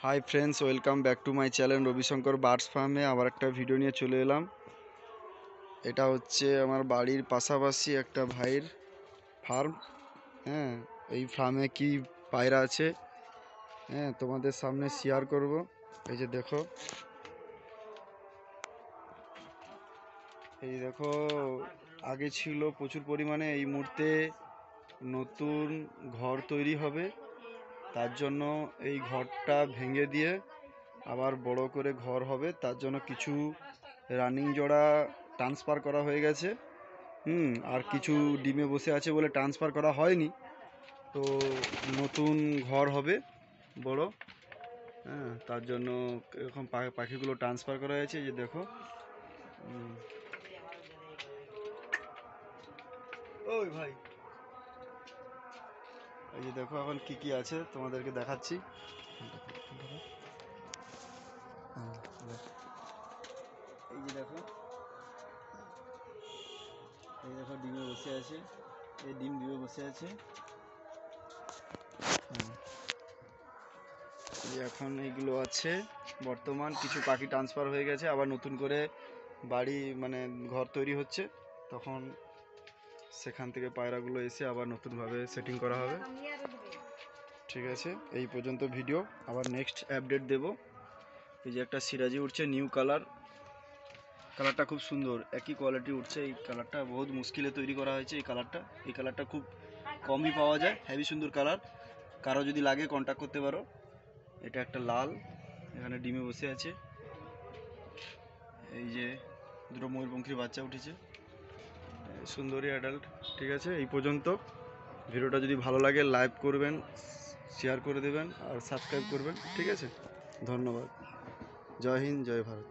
High friends, welcome back to my channel Ravishankar birds ফার্মে। আবার একটা ভিডিও নিয়ে চলে এলাম। এটা হচ্ছে আমার বাড়ির পাশাপাশি একটা ভাইয়ের ফার্ম। হ্যাঁ, এই ফার্মে কি পায়রা আছে তোমাদের সামনে শেয়ার করব। এই যে দেখো, এই দেখো, আগে ছিল প্রচুর পরিমাণে, এই মুহূর্তে নতুন ঘর তৈরি হবে। তার জন্য এই ঘরটা ভেঙে দিয়ে আবার বড় করে ঘর হবে। তার জন্য কিছু রানিং জোড়া ট্রান্সফার করা হয়ে গেছে। আর কিছু ডিমে বসে আছে বলে ট্রান্সফার করা হয়নি। তো নতুন ঘর হবে বড়। তার জন্য এরকম পাখিগুলো ট্রান্সফার করা হয়েছে। যে দেখো, ওই ভাই, এই যে দেখো এখন কি কি আছে তোমাদেরকে দেখাচ্ছি। এই যে দেখো, এই দেখো ডিমে বসে আছে, এই ডিম ডিমে বসে আছে। এখন এইগুলো আছে বর্তমান। কিছু পাখি ট্রান্সফার হয়ে গেছে, আবার নতুন করে বাড়ি মানে ঘর তৈরি হচ্ছে, তখন সেখান থেকে পায়রাগুলো এসে আবার নতুনভাবে সেটিং করা হবে। ঠিক আছে, এই পর্যন্ত ভিডিও, আবার নেক্সট আপডেট দেব। এই যে একটা সিরাজি উঠছে, নিউ কালার, কালারটা খুব সুন্দর, একই কোয়ালিটি উঠছে। এই কালারটা বহুত মুশকিলে তৈরি করা হয়েছে। এই কালারটা খুব কমই পাওয়া যায়, হেভি সুন্দর কালার। কারো যদি লাগে কন্ট্যাক্ট করতে পারো। এটা একটা লাল, এখানে ডিমে বসে আছে। এই যে দুটো ময়ূরপঙ্খীর বাচ্চা উঠেছে, সুন্দরী অ্যাডাল্ট। ঠিক আছে, এই পর্যন্ত। ভিডিওটা যদি ভালো লাগে লাইক করবেন, শেয়ার করে দেবেন আর সাবস্ক্রাইব করবেন। ঠিক আছে, ধন্যবাদ। জয় হিন্দ, জয় ভারত।